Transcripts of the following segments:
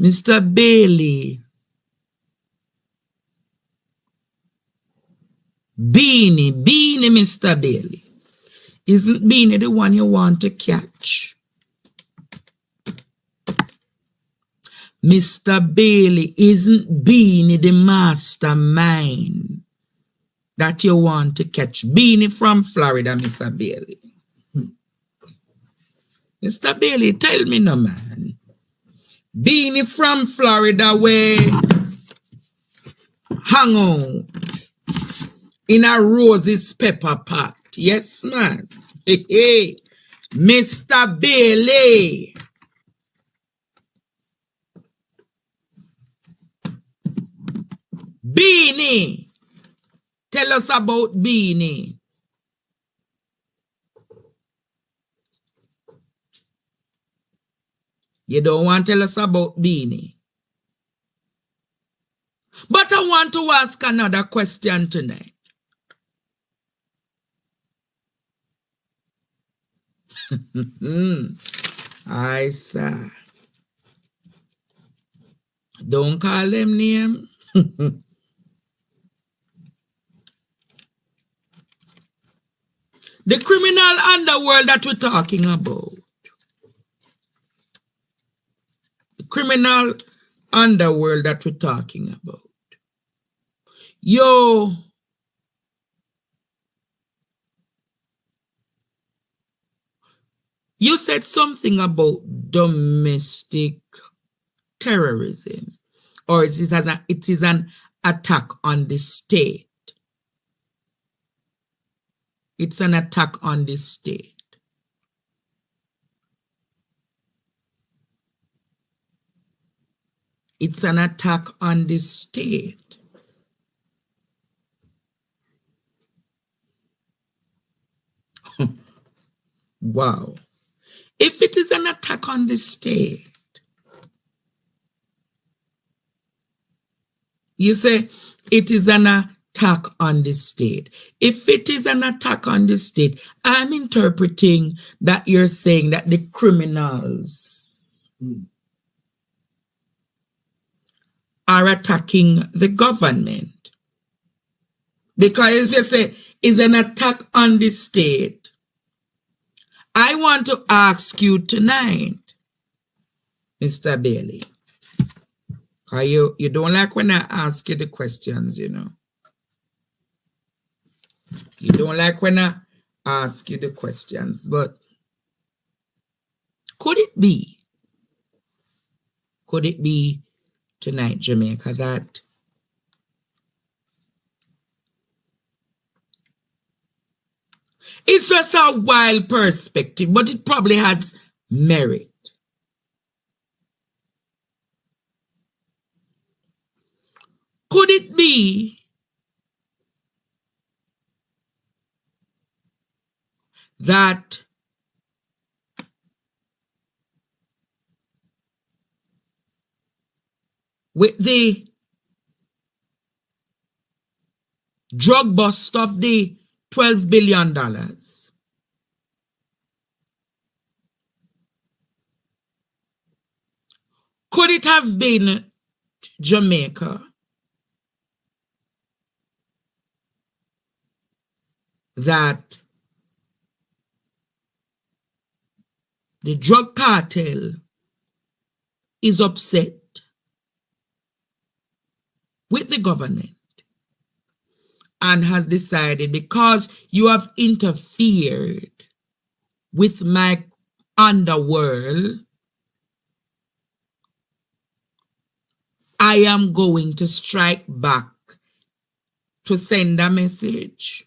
Mr. Bailey. Beanie, Mr. Bailey. Isn't Beanie the one you want to catch? Mr. Bailey, isn't Beanie the mastermind that you want to catch? Beanie from Florida, Mr. Bailey. Mr. Bailey, tell me no, man. Beanie from Florida where hang out in a Rose's pepper pot. Yes, man. Hey, hey. Mr. Bailey. Beanie. Tell us about Beanie. You don't want to tell us about Beanie. But I want to ask another question tonight. I sir. Don't call them name. The criminal underworld that we're talking about. The criminal underworld that we're talking about. Yo. You said something about domestic terrorism, or it is an attack on the state. It's an attack on the state. It's an attack on the state. Wow. If it is an attack on the state, you say it is an attack on the state. If it is an attack on the state, I'm interpreting that you're saying that the criminals are attacking the government. Because if you say it's an attack on the state, I want to ask you tonight, Mr. Bailey. You don't like when I ask you the questions, you know. You don't like when I ask you the questions, but could it be tonight, Jamaica, that it's just a wild perspective, but it probably has merit. Could it be that with the drug bust of the $12 billion, could it have been Jamaica that the drug cartel is upset with the government and has decided, because you have interfered with my underworld, I am going to strike back to send a message?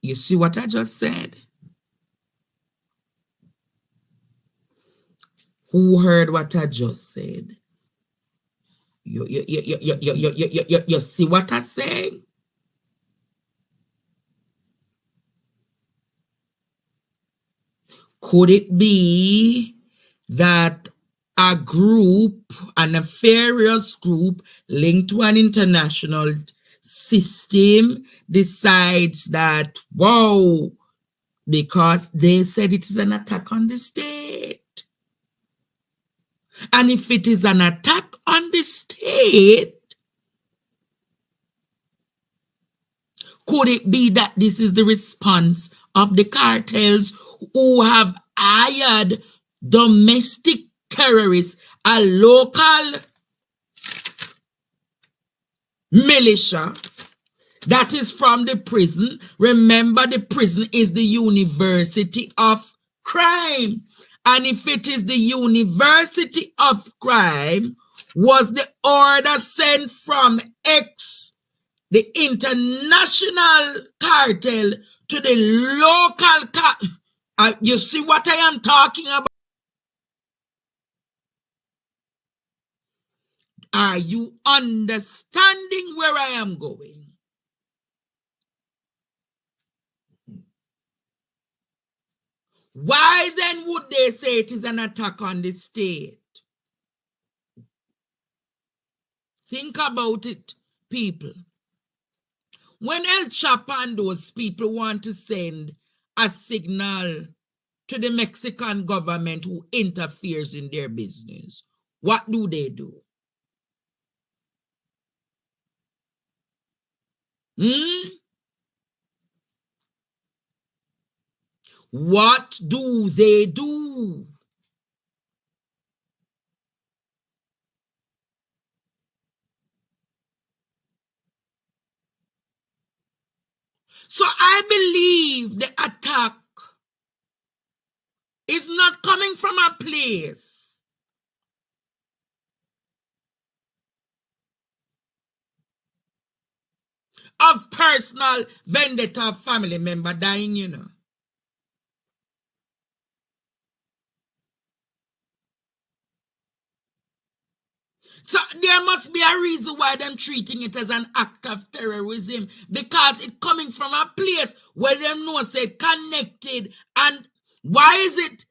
You see what I just said? Who heard what I just said? You see what I said? Could it be that a group, a nefarious group linked to an international system decides that, wow, because they said it is an attack on the state. And if it is an attack on the state, could it be that this is the response of the cartels who have hired domestic terrorists, a local militia that is from the prison? Remember, the prison is the university of crime. And if it is the university of crime, was the order sent from X, the international cartel, to the local cartel? You see what I am talking about? Are you understanding where I am going? Why then would they say it is an attack on the state? Think about it, people. When El Chapo and those people want to send a signal to the Mexican government who interferes in their business, what do they do? What do they do? So I believe the attack is not coming from a place of personal vendetta of family member dying, you know. So there must be a reason why they're treating it as an act of terrorism, because it's coming from a place where they know said connected. And why is it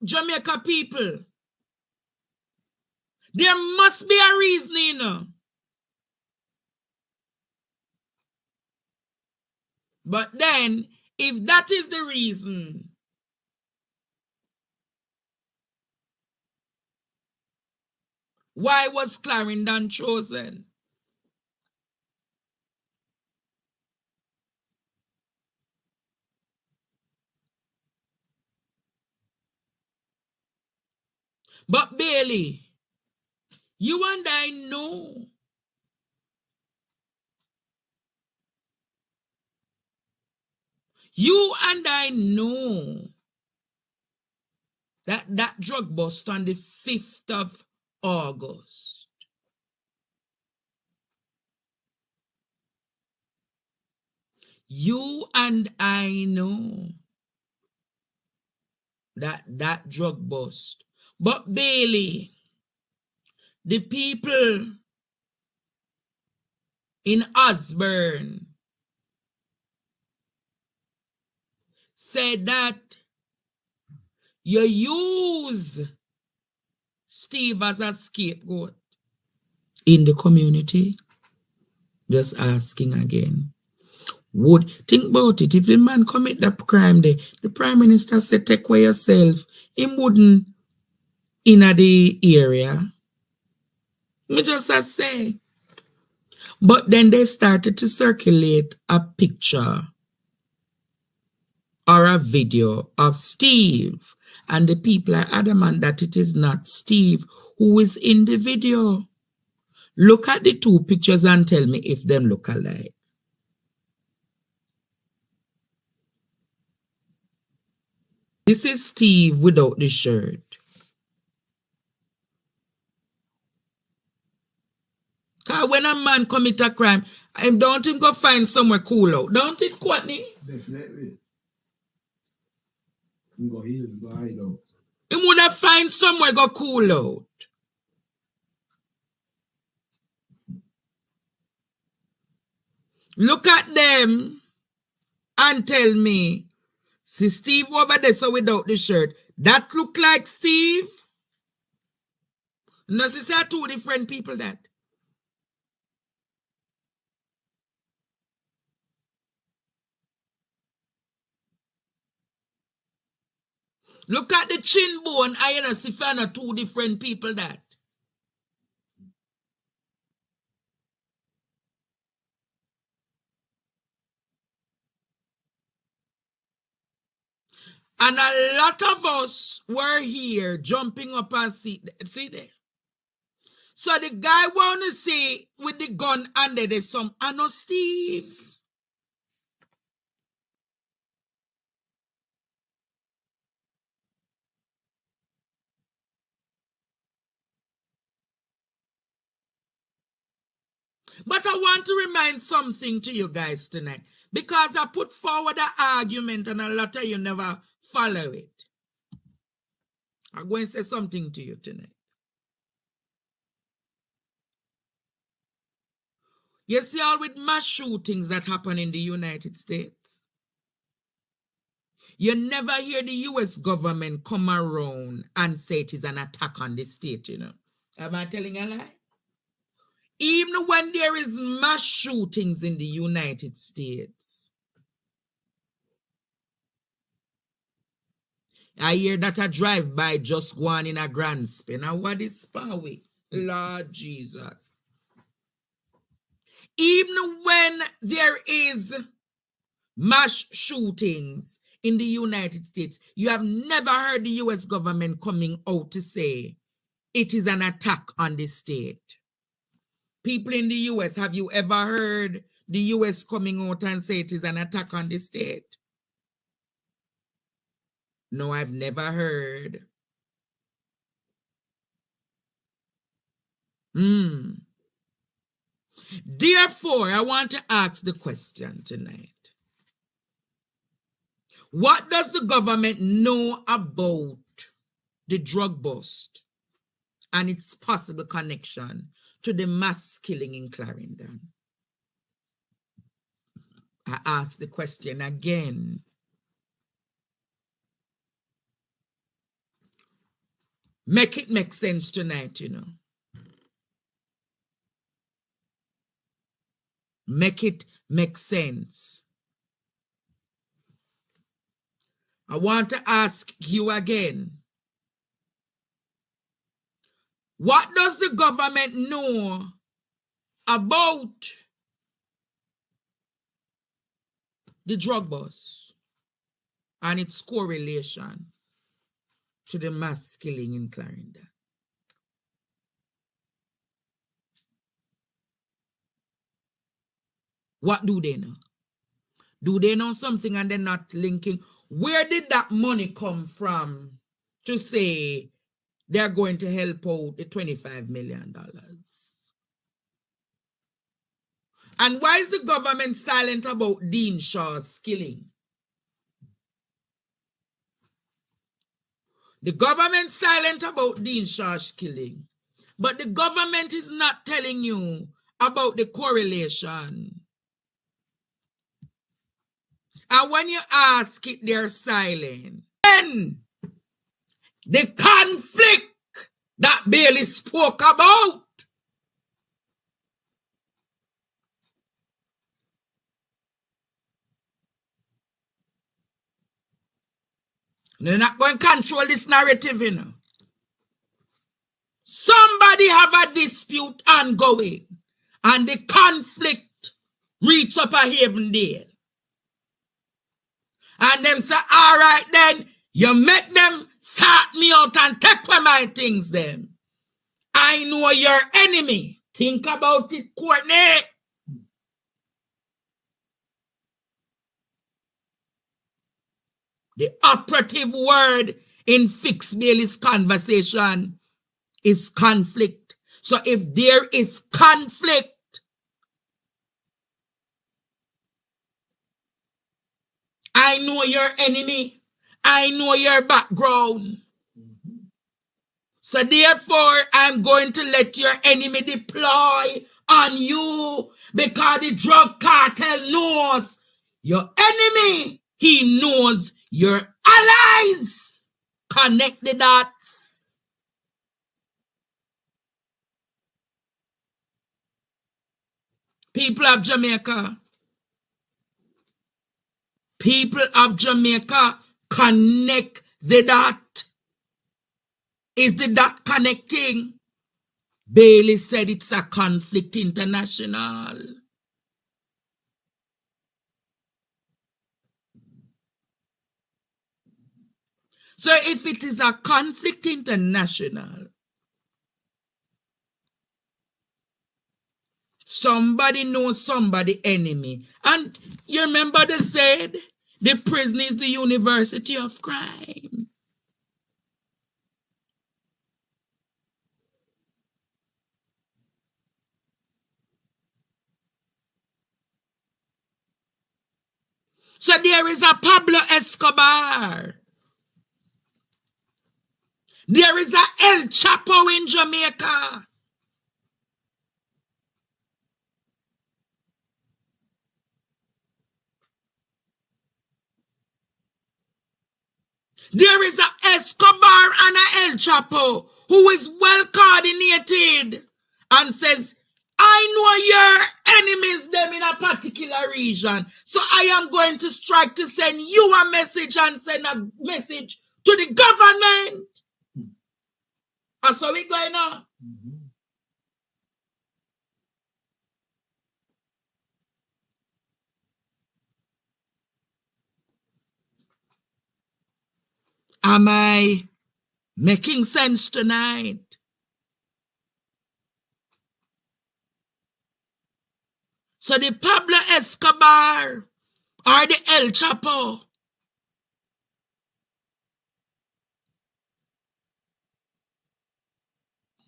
Jamaica people? There must be a reason, you know. But then, if that is the reason, why was Clarendon chosen? But Bailey, you and I know that that drug bust on the 5th of August. You and I know that that drug bust. But Bailey, the people in Osborne said that you use Steve as a scapegoat in the community. Just asking again. Would think about it. If the man commit that crime there, the Prime Minister said take away yourself, he wouldn't in the area. Me just say. But then they started to circulate a picture or a video of Steve, and the people are adamant that it is not Steve who is in the video. Look at the two pictures and tell me if them look alike. This is Steve without the shirt. Because when a man commit a crime, don't him go find somewhere cool out. Don't it, Courtney? Definitely. Go here, go hide out. He would have find somewhere go cool out. Look at them and tell me, see Steve over there so without the shirt. That look like Steve? No, see, two different people that. Look at the chin bone. I and Sifana, two different people that. And a lot of us were here jumping up and see there. So the guy want to say with the gun under there's some, I know Steve. But I want to remind something to you guys tonight, because I put forward an argument and a lot of you never follow it. I'm going to say something to you tonight. You see all with mass shootings that happen in the United States. You never hear the US government come around and say it is an attack on the state, you know. Am I telling a lie? Even when there is mass shootings in the United States, I hear that a drive-by just go on in a grand spin. And what is Spaway? Lord Jesus. Even when there is mass shootings in the United States, you have never heard the US government coming out to say it is an attack on the state. People in the US, have you ever heard the US coming out and say it is an attack on the state? No, I've never heard. Therefore, I want to ask the question tonight. What does the government know about the drug bust and its possible connection to the mass killing in Clarendon? I ask the question again. Make it make sense tonight, you know. Make it make sense. I want to ask you again. What does the government know about the drug bust and its correlation to the mass killing in Clarendon? What do they know? Do they know something and they're not linking? Where did that money come from to say they're going to help out the $25 million? And why is the government silent about Dean Shaw's killing? The government silent about Dean Shaw's killing, but the government is not telling you about the correlation. And when you ask it, they're silent. Then the conflict that Bailey spoke about, they're not going to control this narrative, you know. Somebody have a dispute ongoing, and the conflict reach up a Havendale. And them say, all right then, you make them sort me out and take away my things then. I know your enemy. Think about it, Courtney. The operative word in Fix Bailey's conversation is conflict. So if there is conflict, I know your enemy. I know your background. So therefore, I'm going to let your enemy deploy on you, because the drug cartel knows your enemy. He knows your allies. Connect the dots. People of Jamaica. People of Jamaica, connect the dots. Is the dot connecting? Bailey said it's a conflict international. So if it is a conflict international, somebody knows somebody enemy. And you remember they said the prison is the university of crime. So there is a Pablo Escobar. There is a El Chapo in Jamaica. There is a Escobar and a El Chapo who is well coordinated and says, I know your enemies them in a particular region. So I am going to strike to send you a message and send a message to the government. That's how we going on. Am I making sense tonight? So the Pablo Escobar or the El Chapo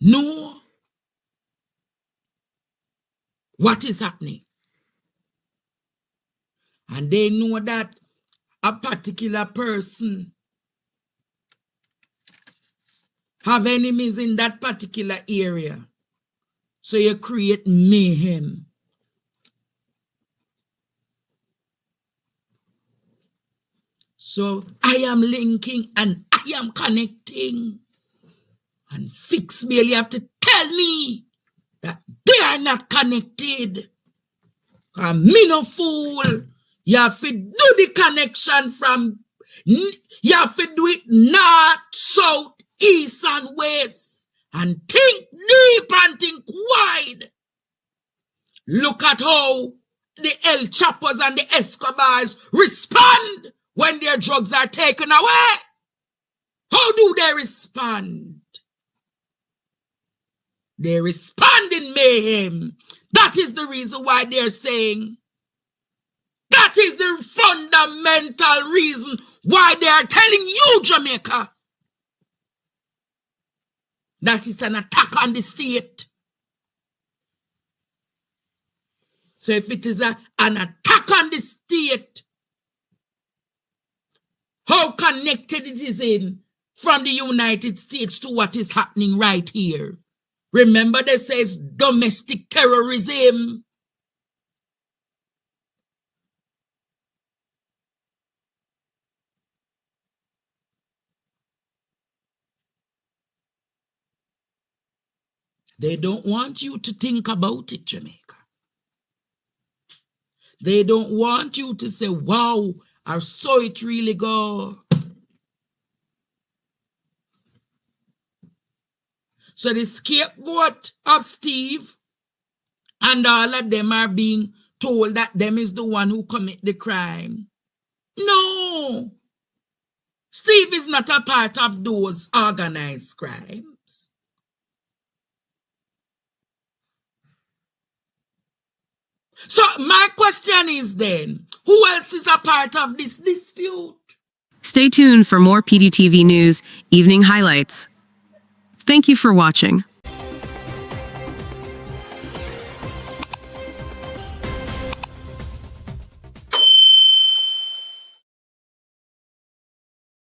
know what is happening. And they know that a particular person have enemies in that particular area. So you create mayhem. So I am linking and I am connecting. And Fix Bailey have to tell me that they are not connected. Because me no fool. You have to do the connection from, you have to do it north, south, east, and west. And think deep and think wide. Look at how the El Chapos and the Escobars respond when their drugs are taken away. How do they respond? They respond in mayhem. That is the reason why they're saying, that is the fundamental reason why they are telling you, Jamaica, that it's an attack on the state. So if it is an attack on the state, how connected it is in from the United States to what is happening right here. Remember they says domestic terrorism. They don't want you to think about it, Jamaica. They don't want you to say, wow, I saw it really go. So the scapegoat of Steve and all of them are being told that them is the one who commit the crime. No. Steve is not a part of those organized crimes. So my question is then, who else is a part of this dispute? Stay tuned for more PDTV News Evening Highlights. Thank you for watching.